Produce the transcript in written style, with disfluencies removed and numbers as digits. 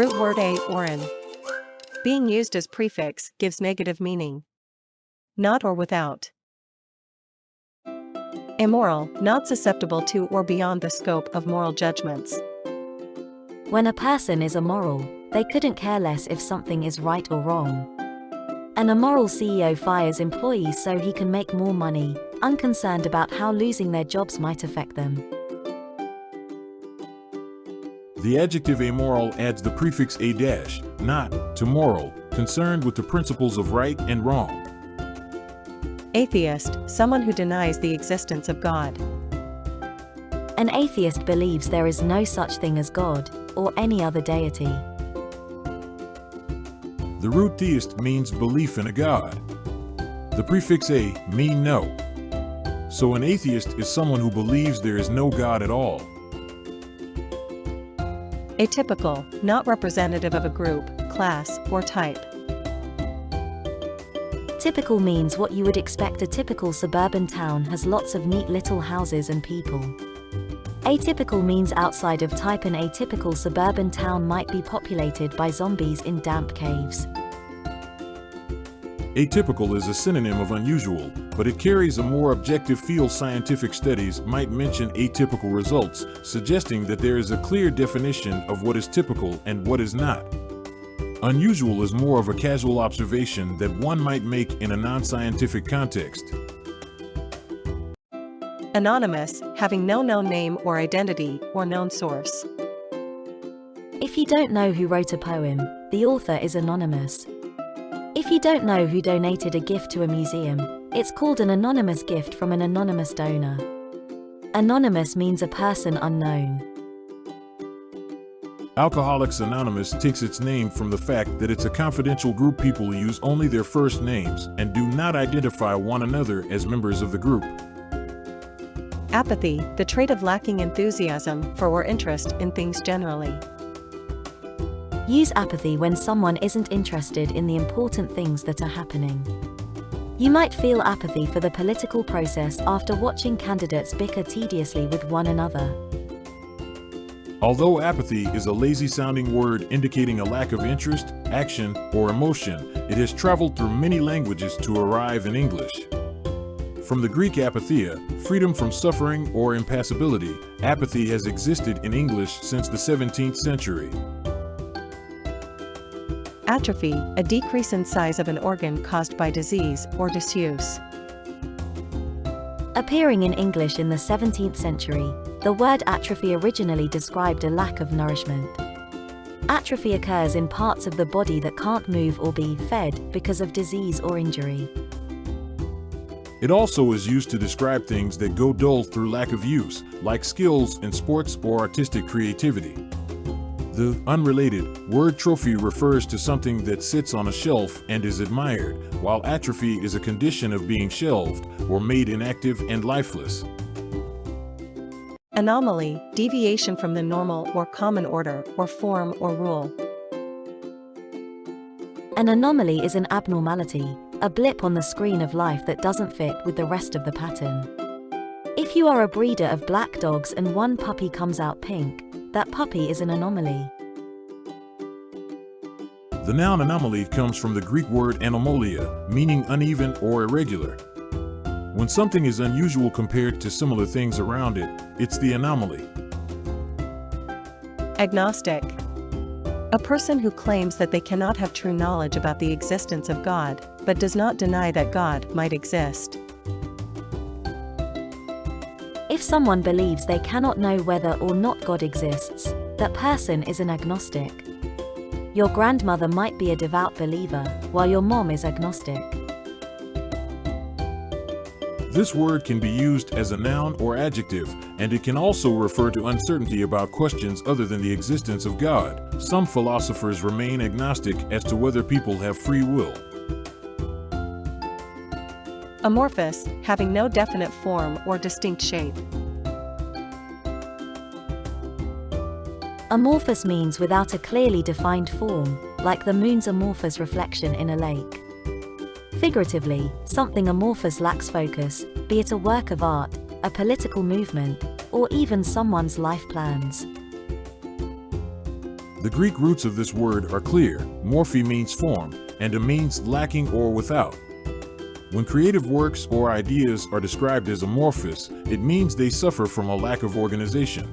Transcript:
root word a or an. Being used as prefix gives negative meaning. Not or without. Immoral, not susceptible to or beyond the scope of moral judgments. When a person is immoral, they couldn't care less if something is right or wrong. An immoral CEO fires employees so he can make more money, unconcerned about how losing their jobs might affect them. The adjective amoral adds the prefix a dash, not, to moral, concerned with the principles of right and wrong. Atheist, someone who denies the existence of God. An atheist believes there is no such thing as God, or any other deity. The root theist means belief in a god. The prefix a mean no. So an atheist is someone who believes there is no God at all. Atypical, not representative of a group, class, or type. Typical means what you would expect. A typical suburban town has lots of neat little houses and people. Atypical means outside of type. An atypical suburban town might be populated by zombies in damp caves. Atypical is a synonym of unusual, but it carries a more objective feel. Scientific studies might mention atypical results, suggesting that there is a clear definition of what is typical and what is not. Unusual is more of a casual observation that one might make in a non-scientific context. Anonymous, having no known name or identity or known source. If you don't know who wrote a poem, the author is anonymous. If you don't know who donated a gift to a museum, it's called an anonymous gift from an anonymous donor. Anonymous means a person unknown. Alcoholics Anonymous takes its name from the fact that it's a confidential group. People use only their first names and do not identify one another as members of the group. Apathy, the trait of lacking enthusiasm for or interest in things generally. Use apathy when someone isn't interested in the important things that are happening. You might feel apathy for the political process after watching candidates bicker tediously with one another. Although apathy is a lazy-sounding word indicating a lack of interest, action, or emotion, it has traveled through many languages to arrive in English. From the Greek apatheia, freedom from suffering or impassibility, apathy has existed in English since the 17th century. Atrophy, a decrease in size of an organ caused by disease or disuse. Appearing in English in the 17th century, the word atrophy originally described a lack of nourishment. Atrophy occurs in parts of the body that can't move or be fed because of disease or injury. It also is used to describe things that go dull through lack of use, like skills in sports or artistic creativity. The unrelated word trophy refers to something that sits on a shelf and is admired, while atrophy is a condition of being shelved or made inactive and lifeless. Anomaly, deviation from the normal or common order or form or rule. An anomaly is an abnormality, a blip on the screen of life that doesn't fit with the rest of the pattern. If you are a breeder of black dogs and one puppy comes out pink, that puppy is an anomaly. The noun anomaly comes from the Greek word anomalia, meaning uneven or irregular. When something is unusual compared to similar things around it, it's the anomaly. Agnostic. A person who claims that they cannot have true knowledge about the existence of God, but does not deny that God might exist. If someone believes they cannot know whether or not God exists, that person is an agnostic. Your grandmother might be a devout believer, while your mom is agnostic. This word can be used as a noun or adjective, and it can also refer to uncertainty about questions other than the existence of God. Some philosophers remain agnostic as to whether people have free will. Amorphous, having no definite form or distinct shape. Amorphous means without a clearly defined form, like the moon's amorphous reflection in a lake. Figuratively, something amorphous lacks focus, be it a work of art, a political movement, or even someone's life plans. The Greek roots of this word are clear. Morphe means form, and a means lacking or without. When creative works or ideas are described as amorphous, it means they suffer from a lack of organization.